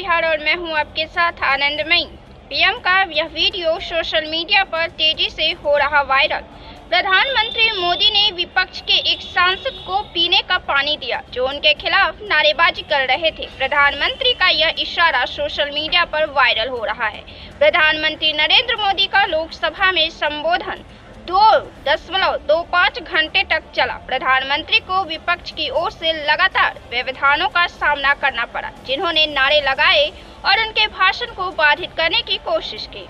बिहार और मैं हूं आपके साथ आनंदमयी। पीएम का यह वीडियो सोशल मीडिया पर तेजी से हो रहा वायरल। प्रधानमंत्री मोदी ने विपक्ष के एक सांसद को पीने का पानी दिया जो उनके खिलाफ नारेबाजी कर रहे थे। प्रधानमंत्री का यह इशारा सोशल मीडिया पर वायरल हो रहा है। प्रधानमंत्री नरेंद्र मोदी का लोकसभा में संबोधन 2.25 घंटे तक चला। प्रधानमंत्री को विपक्ष की ओर से लगातार व्यवधानों का सामना करना पड़ा, जिन्होंने नारे लगाए और उनके भाषण को बाधित करने की कोशिश की।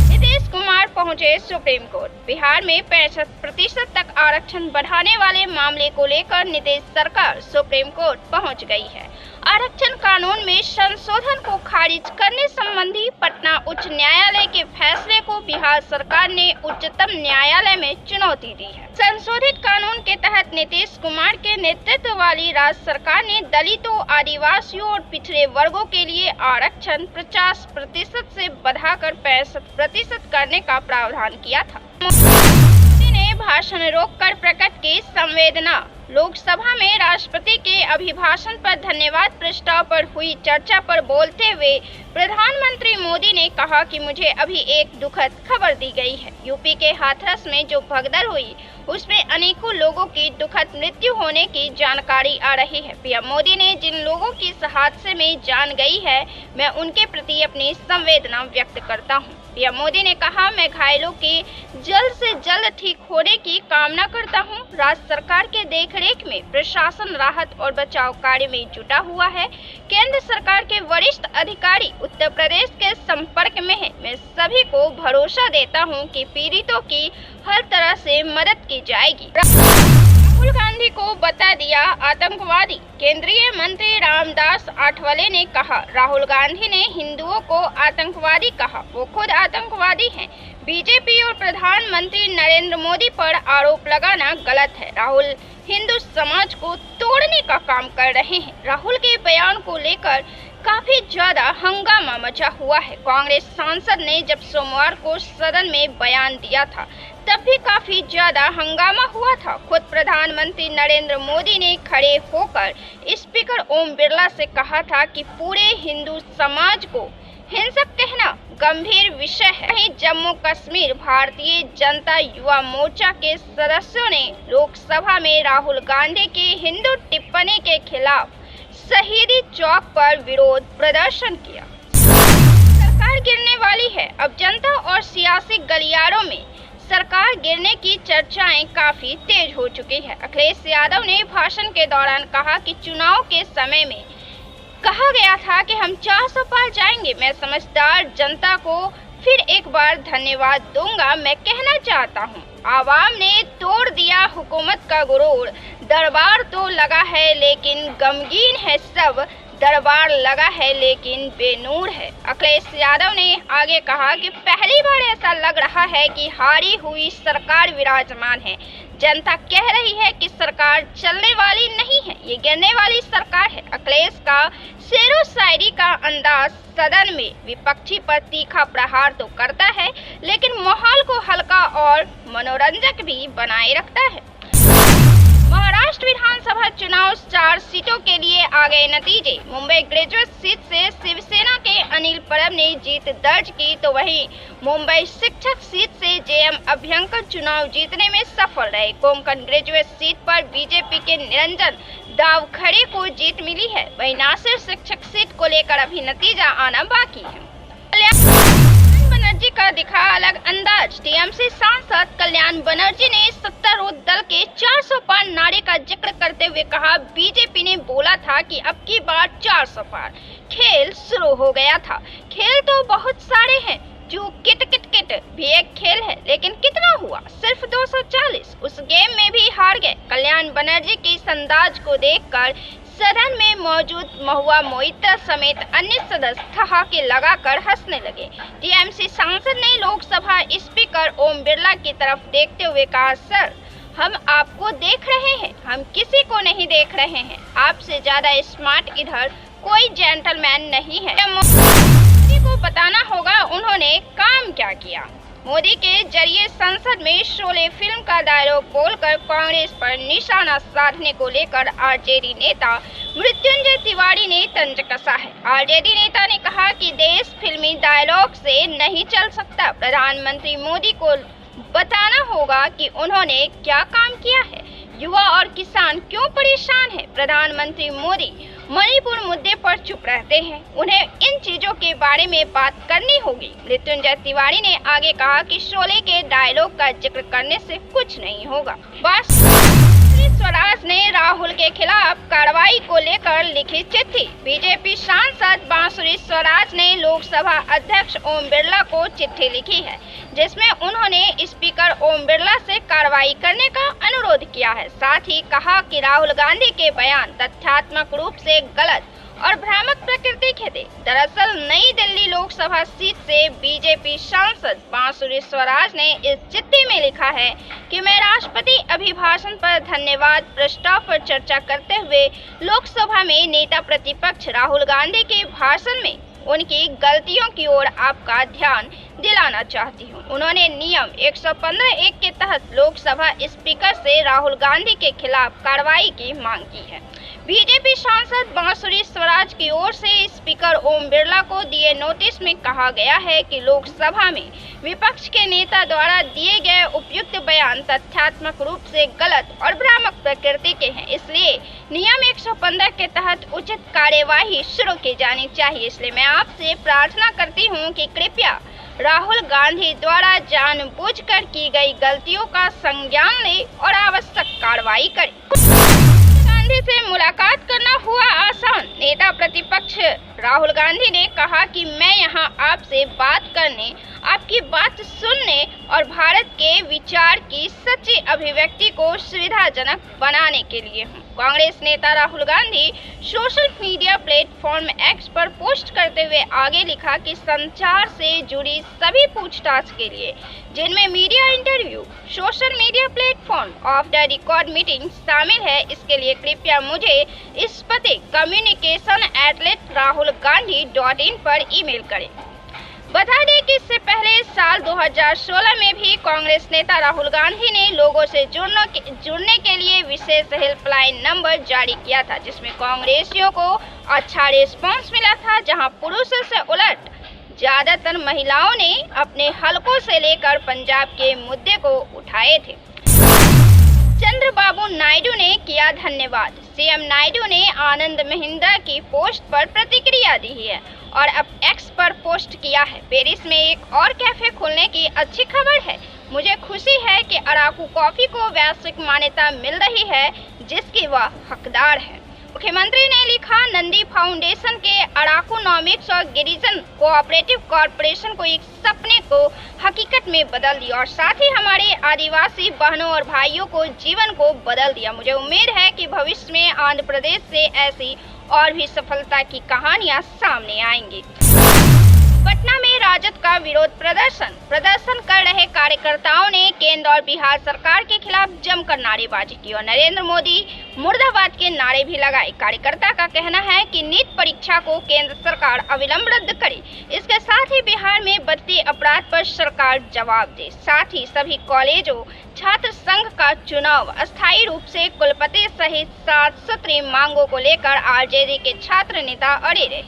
नीतीश कुमार पहुंचे सुप्रीम कोर्ट। बिहार में 65% तक आरक्षण बढ़ाने वाले मामले को लेकर नीतीश सरकार सुप्रीम कोर्ट पहुंच गई है। आरक्षण कानून में संशोधन को खारिज करने संबंधी पटना उच्च न्यायालय के फैसले को बिहार सरकार ने उच्चतम न्यायालय में चुनौती दी है। संशोधित कानून के तहत नीतीश कुमार के नेतृत्व वाली राज्य सरकार ने दलितों, आदिवासियों और पिछड़े वर्गों के लिए आरक्षण 50% से बढ़ाकर 65% करने का प्रावधान किया था। मोदी ने भाषण रोककर प्रकट की संवेदना। लोकसभा में राष्ट्रपति के अभिभाषण पर धन्यवाद प्रस्ताव पर हुई चर्चा पर बोलते हुए प्रधानमंत्री मोदी ने कहा कि मुझे अभी एक दुखद खबर दी गई है। यूपी के हाथरस में जो भगदड़ हुई उसमें अनेकों लोगों की दुखद मृत्यु होने की जानकारी आ रही है। पीएम मोदी ने जिन लोगों की इस हादसे में जान गई है, मैं उनके प्रति अपनी संवेदना व्यक्त करता हूं। पीएम मोदी ने कहा, मैं घायलों के जल्द से जल्द ठीक होने की कामना करता हूं। राज्य सरकार के देखरेख में प्रशासन राहत और बचाव कार्य में जुटा हुआ है। केंद्र सरकार के वरिष्ठ अधिकारी उत्तर प्रदेश के संपर्क में है। मैं सभी को भरोसा देता हूं कि पीड़ितों की हर तरह से मदद की जाएगी। राहुल गांधी को बता दिया आतंकवादी। केंद्रीय मंत्री रामदास आठवले ने कहा, राहुल गांधी ने हिंदुओं को आतंकवादी कहा, वो खुद आतंकवादी हैं। बीजेपी और प्रधानमंत्री नरेंद्र मोदी पर आरोप लगाना गलत है। राहुल हिंदू समाज को तोड़ने का काम कर रहे हैं। राहुल के बयान को लेकर काफी ज्यादा हंगामा मचा हुआ है। कांग्रेस सांसद ने जब सोमवार को सदन में बयान दिया था तब भी काफी ज्यादा हंगामा हुआ था। खुद प्रधानमंत्री नरेंद्र मोदी ने खड़े होकर स्पीकर ओम बिरला से कहा था कि पूरे हिंदू समाज को हिंसक कहना गंभीर विषय है। वहीं जम्मू कश्मीर भारतीय जनता युवा मोर्चा के सदस्यों ने लोकसभा में राहुल गांधी की हिंदू टिप्पणी के खिलाफ शहीदी चौक पर विरोध प्रदर्शन किया। सरकार गिरने वाली है। अब जनता और सियासी गलियारों में सरकार गिरने की चर्चाएं काफी तेज हो चुकी है। अखिलेश यादव ने भाषण के दौरान कहा कि चुनाव के समय में कहा गया था कि हम 400 पार जाएंगे। मैं समझदार जनता को फिर एक बार धन्यवाद दूंगा। मैं कहना चाहता हूं, आवाम ने तोड़ दिया हुकूमत का गुरूर। दरबार तो लगा है लेकिन गमगीन है सब, दरबार लगा है लेकिन बेनूर है। अखिलेश यादव ने आगे कहा कि पहली बार ऐसा लग रहा है कि हारी हुई सरकार विराजमान है। जनता कह रही है कि सरकार चलने वाली नहीं है, ये गिरने वाली सरकार है। अखिलेश का शेरो शायरी का अंदाज सदन में विपक्षी पर तीखा प्रहार तो करता है, लेकिन माहौल को हल्का और मनोरंजक भी बनाए रखता है। महाराष्ट्र विधानसभा चुनाव 4 सीटों के लिए आ गए नतीजे। मुंबई ग्रेजुएट सीट से शिवसेना के अनिल परब ने जीत दर्ज की, तो वहीं मुंबई शिक्षक सीट से जेएम अभ्यंकर चुनाव जीतने में सफल रहे। कोंकण ग्रेजुएट सीट पर बीजेपी के निरंजन दावखड़े को जीत मिली है। वहीं नासिर शिक्षक सीट को लेकर अभी नतीजा आना बाकी है। बनर्जी का दिखा अलग अंदाज। टीएमसी सांसद कल्याण बनर्जी ने सत्तारूढ़ दल के 400 पार नारे का जिक्र करते हुए कहा, बीजेपी ने बोला था कि अब की बार 400 पार। खेल शुरू हो गया था। खेल तो बहुत सारे हैं। जो किट भी एक खेल है, लेकिन कितना हुआ? सिर्फ 240। उस गेम में भी हार गए। कल्याण बनर्जी के इस अंदाज को देखकर सदन में मौजूद महुआ मोइत्रा समेत अन्य सदस्य ठहाके लगाकर हंसने लगे। टीएमसी सांसद ने लोकसभा स्पीकर ओम बिरला की तरफ देखते हुए कहा, सर, हम आपको देख रहे हैं, हम किसी को नहीं देख रहे हैं। आपसे ज्यादा स्मार्ट इधर कोई जेंटलमैन नहीं है। मोदी को बताना होगा उन्होंने काम क्या किया। मोदी के जरिए संसद में शोले फिल्म का डायलॉग बोलकर कांग्रेस पर निशाना साधने को लेकर आरजेडी नेता मृत्युंजय तिवारी ने तंज कसा है। आरजेडी नेता ने कहा कि देश फिल्मी डायलॉग से नहीं चल सकता। प्रधानमंत्री मोदी को बताना होगा कि उन्होंने क्या काम किया है, युवा और किसान क्यों परेशान हैं। प्रधानमंत्री मोदी मणिपुर मुद्दे पर चुप रहते हैं, उन्हें इन चीजों के बारे में बात करनी होगी। मृत्युंजय तिवारी ने आगे कहा कि शोले के डायलॉग का जिक्र करने से कुछ नहीं होगा। बस स्वराज ने राहुल के खिलाफ कार्रवाई को लेकर लिखी चिट्ठी। बीजेपी सांसद बांसुरी स्वराज ने लोकसभा अध्यक्ष ओम बिरला को चिट्ठी लिखी है, जिसमें उन्होंने स्पीकर ओम बिरला से कार्रवाई करने का अनुरोध किया है। साथ ही कहा कि राहुल गांधी के बयान तथ्यात्मक रूप से गलत और भ्रामक प्रकृति के थे। दरअसल नई दिल्ली लोकसभा सीट से बीजेपी सांसद बांसुरी स्वराज ने इस चिट्ठी में लिखा है कि मैं राष्ट्रपति अभिभाषण पर धन्यवाद प्रस्ताव पर चर्चा करते हुए लोकसभा में नेता प्रतिपक्ष राहुल गांधी के भाषण में उनकी गलतियों की ओर आपका ध्यान दिलाना चाहती हूं। उन्होंने नियम 115(1) के तहत लोकसभा स्पीकर से राहुल गांधी के खिलाफ कार्रवाई की मांग की है। बीजेपी सांसद बांसुरी स्वराज की ओर से स्पीकर ओम बिरला को दिए नोटिस में कहा गया है कि लोकसभा में विपक्ष के नेता द्वारा दिए गए उपयुक्त बयान तथ्यात्मक रूप से गलत और भ्रामक प्रकृति के हैं, इसलिए नियम 115 के तहत उचित कार्यवाही शुरू की जानी चाहिए। इसलिए मैं आपसे प्रार्थना करती हूं कि कृपया राहुल गांधी द्वारा जानबूझकर की गई गलतियों का संज्ञान ले और आवश्यक कार्रवाई करें। गांधी से मुलाकात करना हुआ आसान। नेता प्रतिपक्ष राहुल गांधी ने कहा कि मैं यहां आपसे बात करने, आपकी बात सुनने और भारत के विचार की सच्ची अभिव्यक्ति को सुविधाजनक बनाने के लिए हूं। कांग्रेस नेता Rahul Gandhi social media platform x पर पोस्ट करते हुए आगे लिखा कि संचार से जुड़ी सभी पूछताछ के लिए, जिनमें media interview, social media platform of the record meeting शामिल है, इसके लिए कृपया मुझे इस पते communication@rahulgandhi.in पर ईमेल करें। बता दें कि इससे पहले साल 2016 में भी कांग्रेस नेता राहुल गांधी ने लोगों से जुड़ने के लिए विशेष हेल्पलाइन नंबर जारी किया था, जिसमें कांग्रेसियों को अच्छा रिस्पांस मिला था, जहां पुरुषों से उलट ज्यादातर महिलाओं ने अपने हलकों से लेकर पंजाब के मुद्दे को उठाए थे। चंद्रबाबू नायडू ने किया धन्यवाद। सीएम नायडू ने आनंद महिंद्रा की पोस्ट पर प्रतिक्रिया दी है और अब एक्स पर पोस्ट किया है। पेरिस में एक और कैफे खोलने की अच्छी खबर है। मुझे खुशी है कि अराकू कॉफी को वैश्विक मान्यता मिल रही है, जिसकी वह हकदार है। मुख्यमंत्री ने लिखा, नंदी फाउंडेशन के अराकोनॉमिक्स और गिरिजन कोऑपरेटिव कॉरपोरेशन को एक सपने को हकीकत में बदल दिया और साथ ही हमारे आदिवासी बहनों और भाइयों को जीवन को बदल दिया। मुझे उम्मीद है कि भविष्य में आंध्र प्रदेश से ऐसी और भी सफलता की कहानियां सामने आएंगी। पटना में राजद का विरोध प्रदर्शन कर रहे कार्यकर्ताओं ने केंद्र और बिहार सरकार के खिलाफ जमकर नारेबाजी की और नरेंद्र मोदी मुर्दाबाद के नारे भी लगाए। कार्यकर्ता का कहना है कि नीट परीक्षा को केंद्र सरकार अविलंब रद्द करे। इसके साथ ही बिहार में बढ़ते अपराध पर सरकार जवाब दे। साथ ही सभी कॉलेजों छात्र संघ का चुनाव अस्थायी रूप से कुलपति सहित 7 सूत्रीय मांगों को लेकर आरजेडी के छात्र नेता अड़े रहे।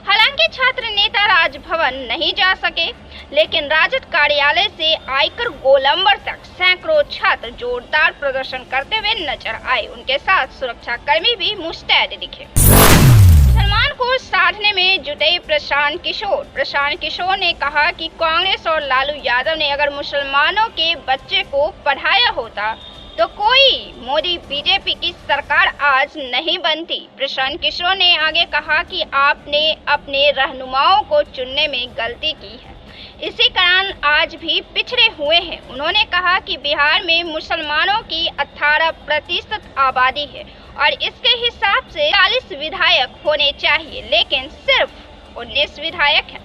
हालांकि छात्र नेता राजभवन नहीं जा सके, लेकिन राजद कार्यालय से आयकर गोलंबर तक सैकड़ों छात्र जोरदार प्रदर्शन करते हुए नजर आए। उनके साथ सुरक्षा कर्मी भी मुस्तैद दिखे। मुसलमान को साधने में जुटे प्रशांत किशोर ने कहा कि कांग्रेस और लालू यादव ने अगर मुसलमानों के बच्चे को पढ़ाया होता तो कोई मोदी बीजेपी की सरकार आज नहीं बनती। प्रशांत किशोर ने आगे कहा कि आपने अपने रहनुमाओं को चुनने में गलती की है, इसी कारण आज भी पिछड़े हुए हैं। उन्होंने कहा कि बिहार में मुसलमानों की 18% आबादी है और इसके हिसाब से 40 विधायक होने चाहिए, लेकिन सिर्फ 19 विधायक हैं।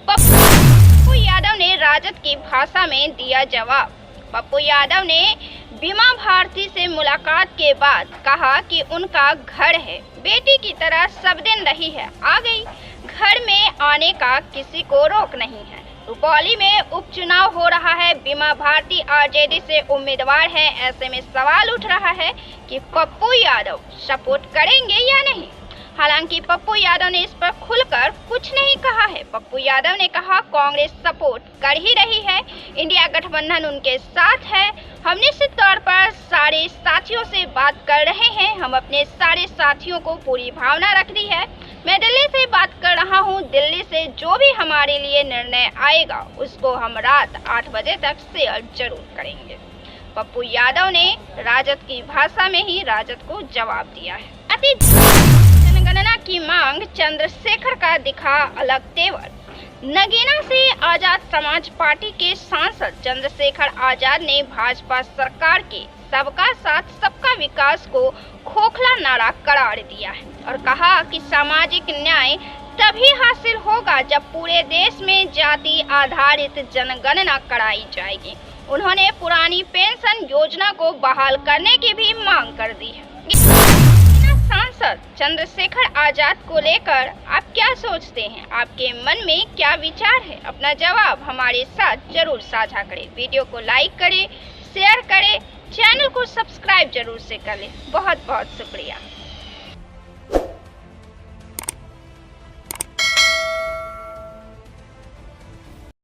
पप्पू यादव ने राजद की भाषा में दिया जवाब। पप्पू यादव ने बीमा भारती से मुलाकात के बाद कहा कि उनका घर है, बेटी की तरह सब दिन रही है, आ गई। घर में आने का किसी को रोक नहीं है। रुपौली में उपचुनाव हो रहा है। बीमा भारती आरजेडी से उम्मीदवार है। ऐसे में सवाल उठ रहा है कि पप्पू यादव सपोर्ट करेंगे या नहीं। हालांकि पप्पू यादव ने इस पर खुलकर कुछ नहीं कहा है। पप्पू यादव ने कहा कांग्रेस सपोर्ट कर ही रही है, इंडिया गठबंधन उनके साथ है। हम निश्चित तौर पर सारे साथियों से बात कर रहे हैं। हम अपने सारे साथियों को पूरी भावना रख दी है। मैं दिल्ली से बात कर रहा हूं। दिल्ली से जो भी हमारे लिए निर्णय आएगा उसको हम रात 8 बजे तक शेयर जरूर करेंगे। पप्पू यादव ने राजद की भाषा में ही राजद को जवाब दिया है। जनगणना की मांग, चंद्रशेखर का दिखा अलग तेवर। नगीना से आजाद समाज पार्टी के सांसद चंद्रशेखर आजाद ने भाजपा सरकार के सबका साथ सबका विकास को खोखला नारा करार दिया है और कहा कि सामाजिक न्याय तभी हासिल होगा जब पूरे देश में जाति आधारित जनगणना कराई जाएगी। उन्होंने पुरानी पेंशन योजना को बहाल करने की भी मांग कर दी है। सांसद चंद्रशेखर आजाद को लेकर आप क्या सोचते हैं? आपके मन में क्या विचार है? अपना जवाब हमारे साथ जरूर साझा करें। वीडियो को लाइक करें, शेयर करें, चैनल को सब्सक्राइब जरूर से कर लें। बहुत बहुत शुक्रिया।